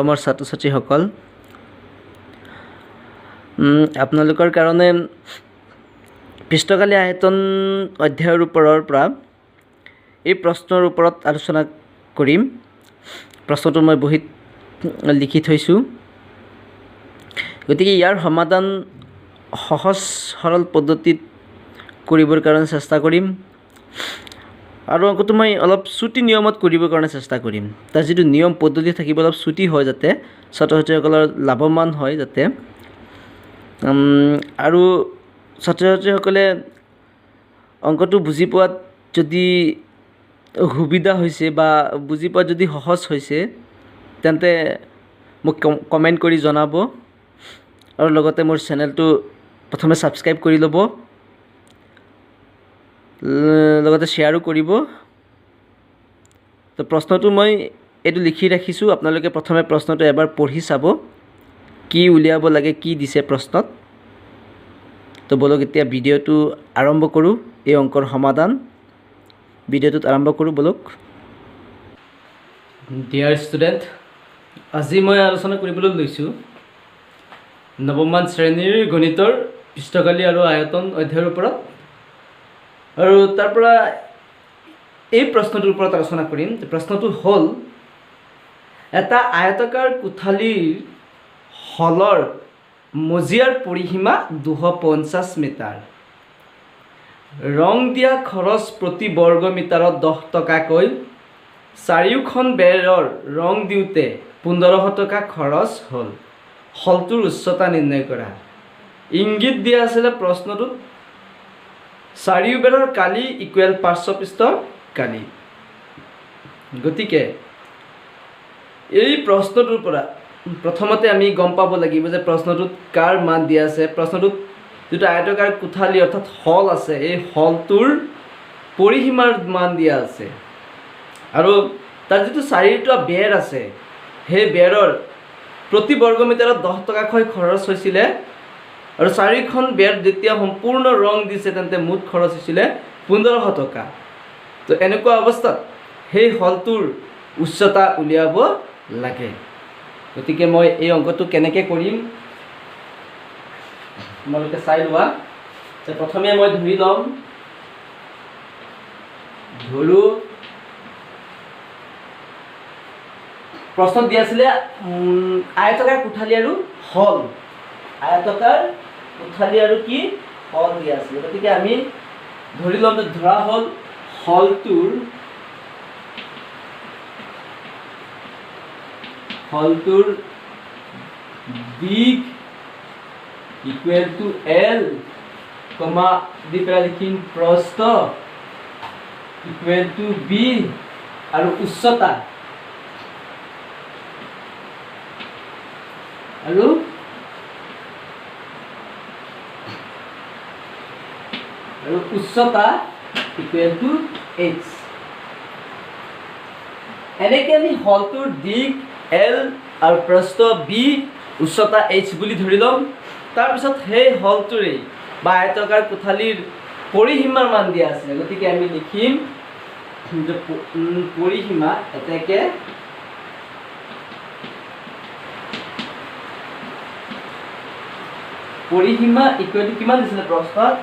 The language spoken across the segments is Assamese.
মৰমৰ ছাত্ৰ ছাত্ৰীসকল, আপোনালোকৰ কাৰণে পৃষ্ঠকালী আয়তন অধ্যায়ৰ ওপৰৰ পৰা এই প্ৰশ্নৰ ওপৰত আলোচনা কৰিম। প্ৰশ্নটো মই বহীত লিখি থৈছোঁ, গতিকে ইয়াৰ সমাধান সহজ সৰল পদ্ধতিত কৰিবৰ কাৰণে চেষ্টা কৰিম আৰু অংকটো মই অলপ চুটি নিয়মত কৰিবৰ কাৰণে চেষ্টা কৰিম। তাৰ যিটো নিয়ম পদ্ধতি থাকিব অলপ চুটি হয়, যাতে ছাত্ৰ ছাত্ৰীসকলৰ লাভৱান হয় যাতে। আৰু ছাত্ৰ ছাত্ৰীসকলে অংকটো বুজি পোৱাত যদি সুবিধা হৈছে বা বুজি পোৱাত যদি সহজ হৈছে, তেন্তে মোক কমেণ্ট কৰি জনাব আৰু লগতে মোৰ চেনেলটো প্ৰথমে ছাবস্ক্ৰাইব কৰি ল'ব, লগতে শ্বেয়াৰো কৰিব। তো প্ৰশ্নটো মই এইটো লিখি ৰাখিছোঁ, আপোনালোকে প্ৰথমে প্ৰশ্নটো এবাৰ পঢ়ি চাব, কি উলিয়াব লাগে, কি দিছে প্ৰশ্নত। তো বলক এতিয়া ভিডিঅ'টো আৰম্ভ কৰোঁ, এই অংকৰ সমাধান ভিডিঅ'টোত আৰম্ভ কৰোঁ বলক। ডিয়াৰ ষ্টুডেণ্ট, আজি মই আলোচনা কৰিবলৈ লৈছোঁ নৱমমান শ্ৰেণীৰ গণিতৰ পৃষ্ঠকালী আৰু আয়তন অধ্যায়ৰ ওপৰত, আৰু তাৰ পৰা এই প্ৰশ্নটোৰ ওপৰত আলোচনা কৰিম। প্ৰশ্নটো হ'ল, এটা আয়তাকাৰ কোঠালীৰ হলৰ মজিয়াৰ পৰিসীমা 250 মিটাৰ। ৰং দিয়া খৰচ প্ৰতি বৰ্গ মিটাৰত 10 টকাকৈ। চাৰিওখন বেৰৰ ৰং দিওঁতে 1500 টকা খৰচ হ'ল। হলটোৰ উচ্চতা নিৰ্ণয় কৰা। ইংগিত দিয়া আছিলে প্ৰশ্নটোত চাৰিওবেৰৰ কালি ইকুৱেল পাৰ্শ্বপৃষ্ঠৰ কালি। গতিকে এই প্ৰশ্নটোৰ পৰা প্ৰথমতে আমি গম পাব লাগিব যে প্ৰশ্নটোত কাৰ মান দিয়া আছে। প্ৰশ্নটোত যিটো আয়তাকাৰ কোঠালী অৰ্থাৎ হল আছে, এই হলটোৰ পৰিসীমাৰ মান দিয়া আছে, আৰু তাৰ যিটো চাৰিটা বেৰ আছে, সেই বেৰৰ প্ৰতি বৰ্গ মিটাৰত 10 টকাকৈ খৰচ হৈছিলে, আৰু চাৰিখন বেৰ যেতিয়া সম্পূৰ্ণ ৰং দিছে তেন্তে মুঠ খৰচ হৈছিলে 1500 টকা। তো এনেকুৱা অৱস্থাত সেই হলটোৰ উচ্চতা উলিয়াব লাগে। গতিকে মই এই অংকটো কেনেকৈ কৰিম তোমালোকে চাই লোৱা। প্ৰথমে মই ধৰি ল'ম, প্ৰশ্নত দিয়া আছিলে আয়তাকাৰ কোঠালী আৰু হল। আয়তাকাৰ কোঠালী আৰু কি হল দিয়া আছিলে। গতিকে আমি ধৰি ল'ম যে ধৰা হ'ল হলটোৰ দিক ইকুৱেল টু এল, কমা দি পেলাই লিখিম প্ৰস্থ ইকুৱেল টু বি, আৰু উচ্চতা ইকুৱেল টু এইচ। এনেকৈ আমি হলটোৰ দিক এল আৰু প্ৰস্থ বি, উচ্চতা এইচ বুলি ধৰি ল'ম। তাৰপিছত সেই হলটোৰেই বা আয়তাকাৰ কোঠালীৰ পৰিসীমাৰ মান দিয়া আছিলে। গতিকে আমি লিখিম যে পৰিসীমা এতেকে পৰিসীমা ইকুৱেল টু কিমান দিছিলে প্ৰশ্নত?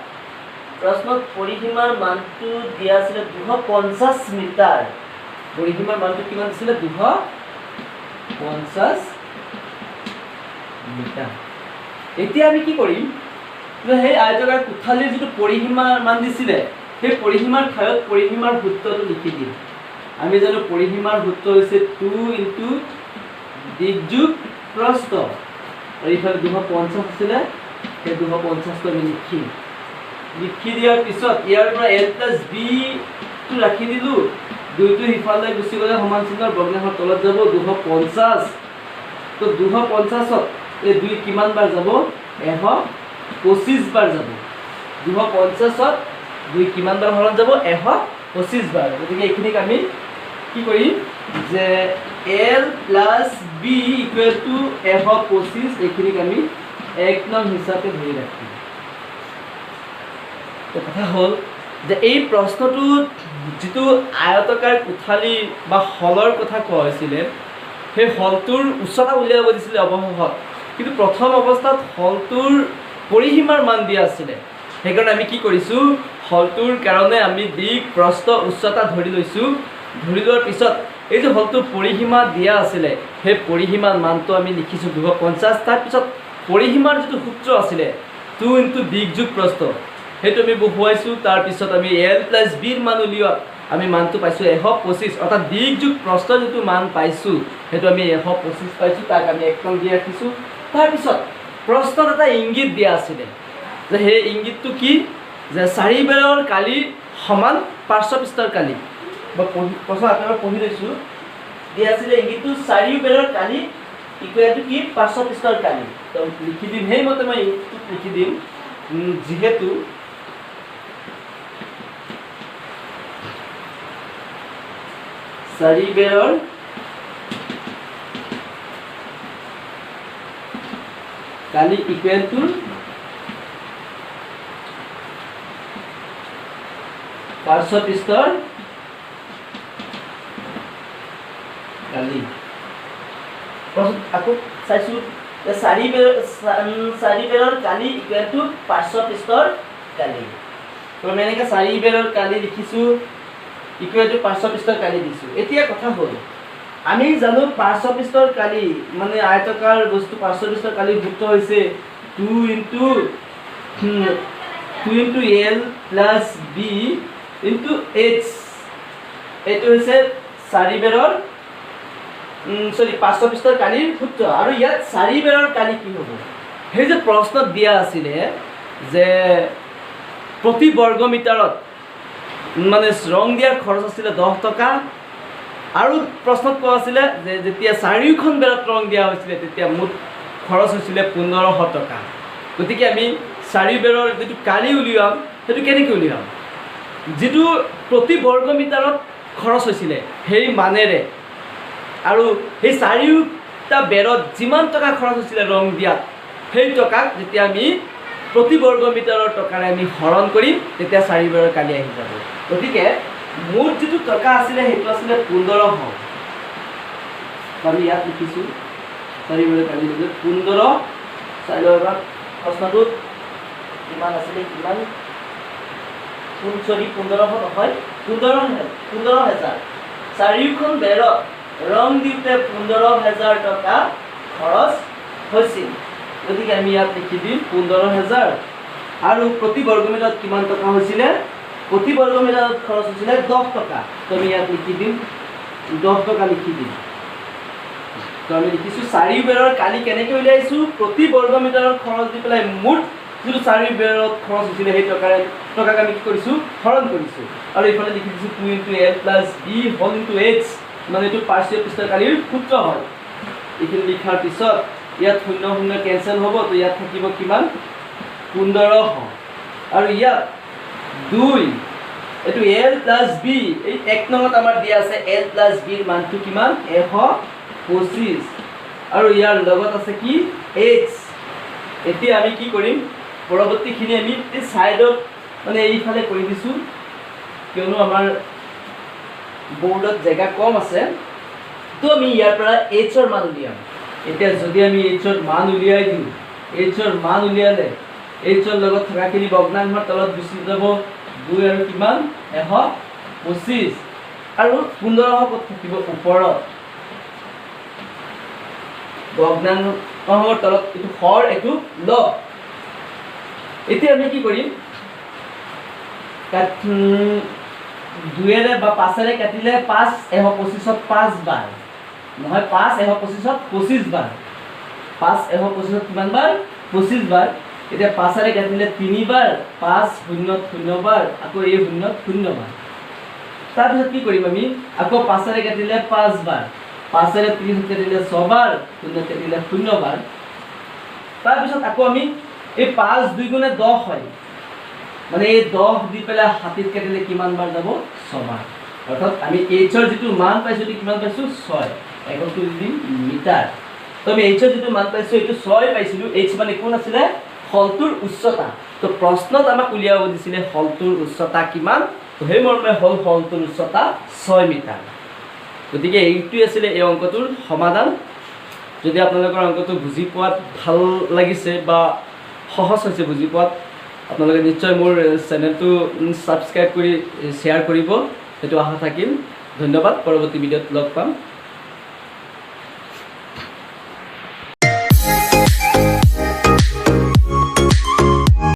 প্ৰশ্নত পৰিসীমাৰ মানটো দিয়া আছিলে 250 মিটাৰ। পৰিসীমাৰ মানটো কিমান দিছিলে? 250 মিটাৰ। এতিয়া আমি কি কৰিম যে সেই আয়তাকাৰ কোঠালীৰ যিটো পৰিসীমাৰ মান দিছিলে, সেই পৰিসীমাৰ ঠাইত পৰিসীমাৰ সূত্ৰটো লিখি দিম। আমি জানো পৰিসীমাৰ সূত্ৰ হৈছে 2 ইনটু দিক যোগ প্ৰস্থ, আৰু ইফালে 250 আছিলে, সেই 250টো আমি লিখিম। লিখি দিয়াৰ পিছত ইয়াৰ পৰা এল প্লাছ বিটো ৰাখি দিলোঁ, 2টো সিফালে গুচি গ'লে সমান চিহ্নৰ ভগ্নাংশৰ তলত যাব 250। তো 250ত এই 2 কিমান বাৰ যাব? 125 বাৰ যাব। 250ত 2 কিমান বাৰ হৰণ যাব? 125 বাৰ। গতিকে এইখিনিক আমি কি কৰিম যে L plus B equal to 125, এইখিনিক আমি 1 নং হিচাপে ধৰি ৰাখিম। কথা হ'ল যে এই প্ৰশ্নটোত যিটো আয়তাকাৰ কোঠালী বা হলৰ কথা কোৱা হৈছিলে, সেই হলটোৰ উচ্চতা উলিয়াব দিছিলে অৱশেষত, কিন্তু প্ৰথম অৱস্থাত হলটোৰ পৰিসীমাৰ মান দিয়া আছিলে। সেইকাৰণে আমি কি কৰিছোঁ, হলটোৰ কাৰণে আমি দিক প্ৰস্থ উচ্চতা ধৰি লৈছোঁ। ধৰি লোৱাৰ পিছত এই যে হলটোৰ পৰিসীমা দিয়া আছিলে সেই পৰিসীমাৰ মানটো আমি লিখিছোঁ 250। তাৰপিছত পৰিসীমাৰ যিটো সূত্ৰ আছিলে 2 × দিক যোগ প্ৰস্থ, সেইটো আমি বহুৱাইছোঁ। তাৰপিছত আমি L + Bৰ মান উলিওৱা আমি মানটো পাইছোঁ 125, অৰ্থাৎ দিক যোগ প্ৰস্থ যিটো মান পাইছোঁ সেইটো আমি 125 পাইছোঁ। তাক আমি একদম দি ৰাখিছোঁ। তাৰপিছত প্ৰশ্নত এটা ইংগিত দিয়া আছিলে যে সেই ইংগিতটো কি, যে 4 বেৰৰ কালি সমান পাৰ্শ্বপৃষ্ঠৰ কালি। মই প্ৰশ্ন আপোনালোকক পঢ়ি লৈছোঁ। দিয়া আছিলে ইংগিতটো 4 বেৰৰ কালি ইকুৱেল টু কি, পাৰ্শ্বপৃষ্ঠৰ কালি। তো লিখি দিম, সেইমতে মই ইংগিতটো লিখি দিম। যিহেতু চাৰি বেৰৰ কালি ইকুৱেল টু পাৰ্শ্বপৃষ্ঠৰ কালি। আকৌ চাইছোঁ 4 বেৰৰ কালি ইকুৱেল টু পাৰ্শ্বপৃষ্ঠৰ কালি। তো আমি এনেকৈ 4 বেৰৰ কালি লিখিছোঁ ইকুৱেল টু পাৰ্শ্বপৃষ্ঠৰ কালি দিছোঁ। এতিয়া কথা হ'ল, আমি জানো পাৰ্শ্বপৃষ্ঠৰ কালি মানে আয়তকাৰ বস্তু পাৰ্শ্বপৃষ্ঠৰ কালি সূত্ৰ হৈছে 2 × L + B × H। এইটো হৈছে 4 বেৰৰ পাৰ্শ্বপৃষ্ঠৰ কালিৰ সূত্ৰ। আৰু ইয়াত 4 বেৰৰ কালি কি হ'ব, সেই যে প্ৰশ্নত দিয়া আছিলে যে প্ৰতি বৰ্গ মিটাৰত মানে ৰং দিয়াৰ খৰচ আছিলে 10 টকা, আৰু প্ৰশ্নত কোৱা আছিলে যে যেতিয়া 4খন বেৰত ৰং দিয়া হৈছিলে তেতিয়া মুঠ খৰচ হৈছিলে 1500 টকা। গতিকে আমি 4 বেৰৰ যিটো কালি উলিয়াম সেইটো কেনেকৈ উলিয়াম, যিটো প্ৰতি বৰ্গ মিটাৰত খৰচ হৈছিলে সেই মানেৰে, আৰু সেই 4টা বেৰত যিমান টকা খৰচ হৈছিলে ৰং দিয়াত সেই টকাক যেতিয়া আমি প্ৰতি বৰ্গ মিটাৰৰ টকাৰে আমি হৰণ কৰিম তেতিয়া 4 বেৰৰ কালি আহি যাব। গতিকে মুঠ যিটো টকা আছিলে সেইটো আছিলে 1500। আমি ইয়াত লিখিছোঁ 4 বেৰৰ কালি 15। 4 বেৰৰ প্ৰশ্নটোত কিমান আছিলে, কিমান 1500 নহয়, 15,000। 4খন বেৰত ৰং দিওঁতে 15,000 টকা খৰচ হৈছিল। গতিকে আমি ইয়াত লিখি দিম 15,000। আৰু প্ৰতি বৰ্গ মিটাৰত কিমান টকা হৈছিলে, প্ৰতি বৰ্গ মিটাৰত খৰচ হৈছিলে 10 টকা। তো আমি ইয়াত লিখি দিম 10 টকা লিখি দিম। তো আমি লিখিছোঁ 4 বেৰৰ কালি কেনেকৈ উলিয়াইছোঁ, প্ৰতি বৰ্গ মিটাৰত খৰচ দি পেলাই মুঠ যিটো 4 বেৰত খৰচ হৈছিলে সেই টকাক আমি কি কৰিছোঁ, হৰণ কৰিছোঁ। আৰু এইফালে লিখি দিছোঁ 2 × L + B × H, মানে এইটো পাৰ্শ্বপৃষ্ঠৰ কালিৰ সূত্ৰ হয়। এইখিনি লিখাৰ পিছত ইয়াত 0 0 কেঞ্চেল হ'ব, তো ইয়াত থাকিব কিমান 1500। আৰু ইয়াত 2 এইটো L + B, এই 1 নঙত আমাৰ দিয়া আছে L + Bৰ মানটো কিমান 125, আৰু ইয়াৰ লগত আছে কি H। এতিয়া আমি কি কৰিম, পৰৱৰ্তীখিনি আমি এই ছাইডত মানে এইফালে কৰি দিছোঁ কিয়নো আমাৰ বৰ্ডত জেগা কম আছে। তো আমি ইয়াৰ পৰা Hৰ মান উলিয়াম। এতিয়া যদি আমি Hৰ মান উলিয়াই দিওঁ, Hৰ মান উলিয়ালে Hৰ লগত থকাখিনি ভগ্নাংশৰ তলত গুচি যাব। 2 আৰু কিমান 125, আৰু 1500 ক'ত থাকিব ওপৰত ভগ্নাংশৰ তলত, এইটো হৰ এইটো লগ। এতিয়া আমি কি কৰিম, 2ৰে বা 5ৰে কাটিলে 5 125ত 5 বাৰ নহয়, 5 125ত 25 বাৰ, 5 125ত কিমান বাৰ 25 বাৰ। এতিয়া 5ৰে কাটিলে 3 বাৰ, 5 0 0 বাৰ, আকৌ এই 0 0 বাৰ। তাৰপিছত কি কৰিম আমি, আকৌ 5ৰে কাটিলে 5 বাৰ, 5ৰে 3 কাটিলে 6 বাৰ, 0 কাটিলে 0 বাৰ। তাৰপিছত আকৌ আমি এই 5 2 × 10 হয়, মানে এই 10 দি পেলাই 7ত কাটিলে কিমান বাৰ যাব 6 বাৰ। অৰ্থাৎ আমি Hৰ যিটো মান পাইছোঁ এইটো কিমান পাইছোঁ 6, এককটো দি দিম মিটাৰ। তো আমি Hৰ যিটো মান পাইছোঁ এইটো 6 পাইছিলোঁ। H মানে কোন আছিলে, হলটোৰ উচ্চতা। তো প্ৰশ্নত আমাক উলিয়াব দিছিলে হলটোৰ উচ্চতা কিমান, তো সেই মৰ্মে হ'ল হলটোৰ উচ্চতা 6 মিটাৰ। গতিকে এইটোৱে আছিলে এই অংকটোৰ সমাধান। যদি আপোনালোকৰ অংকটো বুজি পোৱাত ভাল লাগিছে বা সহজ হৈছে বুজি পোৱাত, আপোনালোকে নিশ্চয় মোৰ চেনেলটো ছাবস্ক্ৰাইব কৰি শ্বেয়াৰ কৰিব, সেইটো আশা থাকিল। ধন্যবাদ। পৰৱৰ্তী ভিডিঅ'ত লগ পাম।